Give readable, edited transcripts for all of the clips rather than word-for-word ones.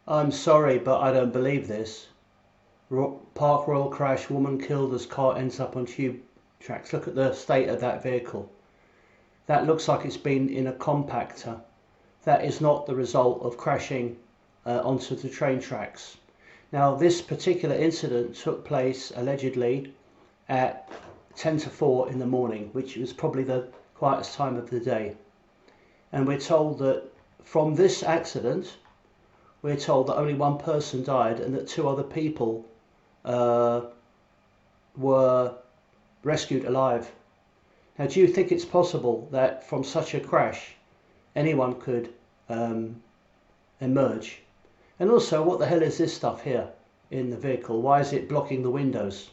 I'm sorry, but I don't believe this. Park Royal crash, woman killed as car ends up on tube tracks. Look at the state of that vehicle. That looks like it's been in a compactor. That is not the result of crashing onto the train tracks. Now, this particular incident took place allegedly at 10 to 4 in the morning, which was probably the quietest time of the day. And we're told that from this accident, we're told that only one person died and that two other people uh, were rescued alive. Now, do you think it's possible that from such a crash anyone could emerge? And also, what the hell is this stuff here in the vehicle? Why is it blocking the windows?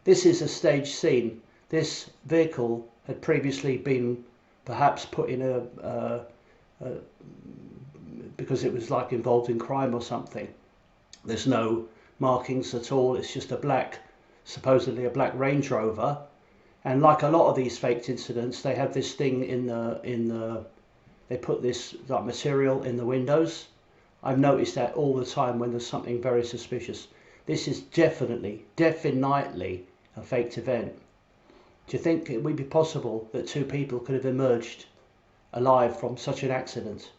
This is a staged scene. This vehicle had previously been perhaps put in a because it was like involved in crime or something. There's no markings at all. It's just a black, supposedly a black Range Rover. And like a lot of these faked incidents, they have this thing they put this like material in the windows. I've noticed that all the time when there's something very suspicious. This is definitely a faked event. Do you think it would be possible that two people could have emerged alive from such an accident?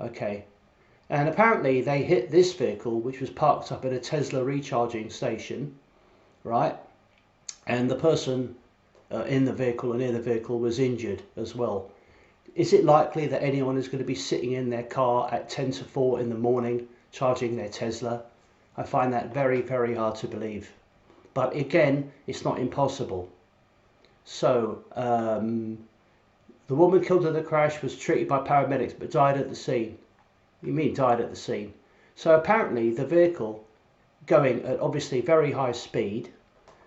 Okay. And apparently they hit this vehicle, which was parked up at a Tesla recharging station, right? And the person in the vehicle or near the vehicle was injured as well. Is it likely that anyone is going to be sitting in their car at 10 to 4 in the morning charging their Tesla? I find that very, very hard to believe. But again, it's not impossible. So, the woman killed in the crash was treated by paramedics but died at the scene. You mean died at the scene? So apparently the vehicle, going at obviously very high speed,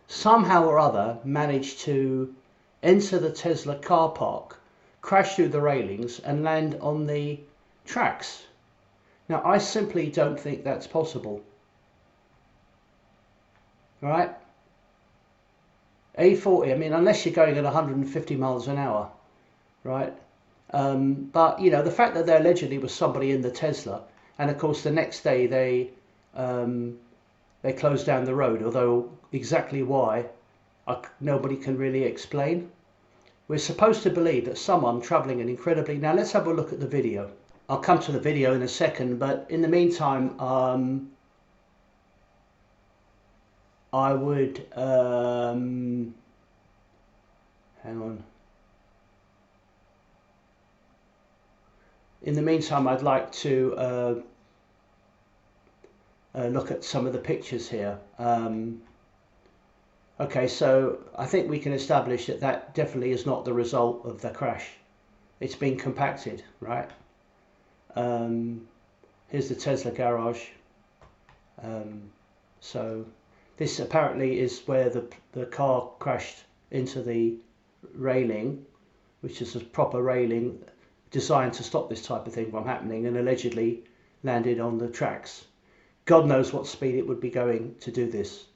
somehow or other managed to enter the Tesla car park, crash through the railings and land on the tracks. Now, I simply don't think that's possible. All right? A40, I mean, unless you're going at 150 miles an hour, right? But, you know, the fact that there allegedly was somebody in the Tesla, and of course the next day they closed down the road, although exactly why, nobody can really explain. We're supposed to believe that someone travelling an incredibly... Now, let's have a look at the video. I'll come to the video in a second, but in the meantime, I would... hang on. In the meantime, I'd like to look at some of the pictures here. Okay, so I think we can establish that that definitely is not the result of the crash. It's been compacted, right? Here's the Tesla garage. So this apparently is where the car crashed into the railing, which is a proper railing designed to stop this type of thing from happening, and allegedly landed on the tracks. God knows what speed it would be going to do this.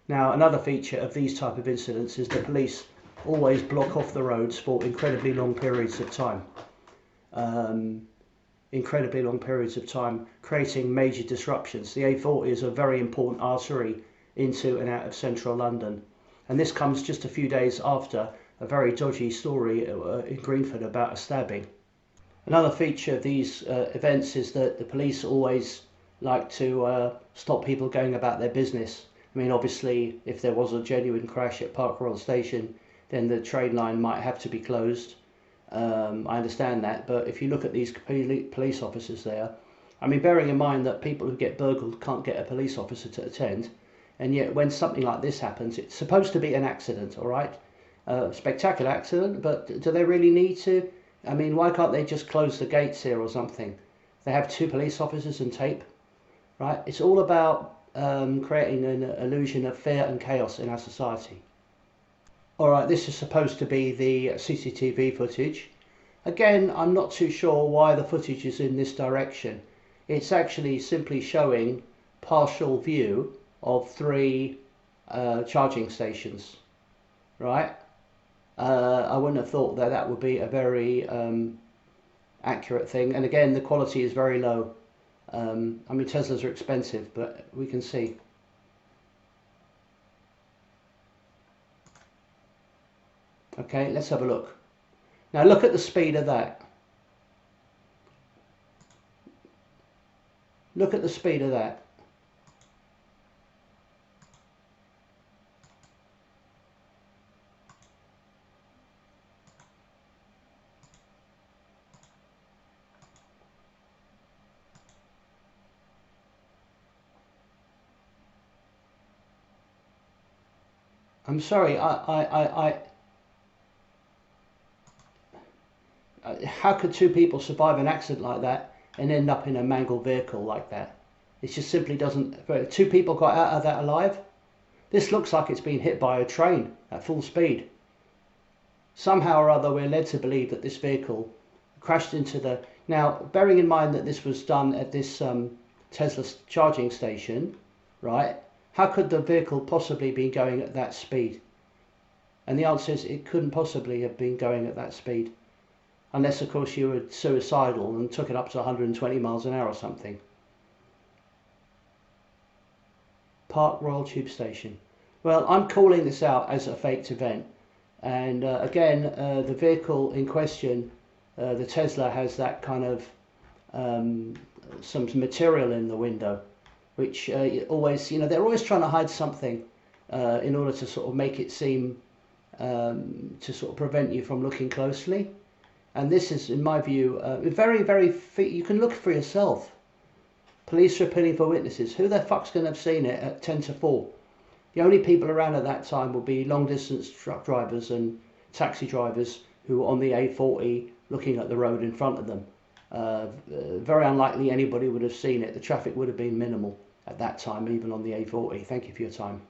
Now, another feature of these type of incidents is the police always block off the roads for incredibly long periods of time. Incredibly long periods of time, creating major disruptions. The A40 is a very important artery into and out of central London. And this comes just a few days after a very dodgy story in Greenford about a stabbing. Another feature of these events is that the police always like to stop people going about their business. I mean, obviously, if there was a genuine crash at Park Royal Station, then the train line might have to be closed. I understand that, but if you look at these police officers there, I mean, bearing in mind that people who get burgled can't get a police officer to attend, and yet when something like this happens, it's supposed to be an accident, all right? Spectacular accident, but do they really need to? I mean, why can't they just close the gates here or something? They have two police officers and tape, right? It's all about creating an illusion of fear and chaos in our society. Alright, this is supposed to be the CCTV footage. Again, I'm not too sure why the footage is in this direction. It's actually simply showing partial view of three charging stations, right? I wouldn't have thought that that would be a very accurate thing. And again, the quality is very low. I mean, Teslas are expensive, but we can see. Okay, let's have a look. Now look at the speed of that. Look at the speed of that. I'm sorry, how could two people survive an accident like that and end up in a mangled vehicle like that? It just simply doesn't. Two people got out of that alive? This looks like it's been hit by a train at full speed. Somehow or other we're led to believe that this vehicle crashed into the... Now, bearing in mind that this was done at this Tesla charging station, right? How could the vehicle possibly be going at that speed? And the answer is it couldn't possibly have been going at that speed. Unless, of course, you were suicidal and took it up to 120 miles an hour or something. Park Royal Tube Station. Well, I'm calling this out as a faked event. And again, the vehicle in question, the Tesla, has that kind of some material in the window, which always, they're always trying to hide something in order to sort of make it seem to sort of prevent you from looking closely. And this is, in my view, very, very... You can look for yourself. Police are appealing for witnesses. Who the fuck's going to have seen it at 10 to 4? The only people around at that time will be long-distance truck drivers and taxi drivers who were on the A40 looking at the road in front of them. Very unlikely anybody would have seen it. The traffic would have been minimal at that time, even on the A40. Thank you for your time.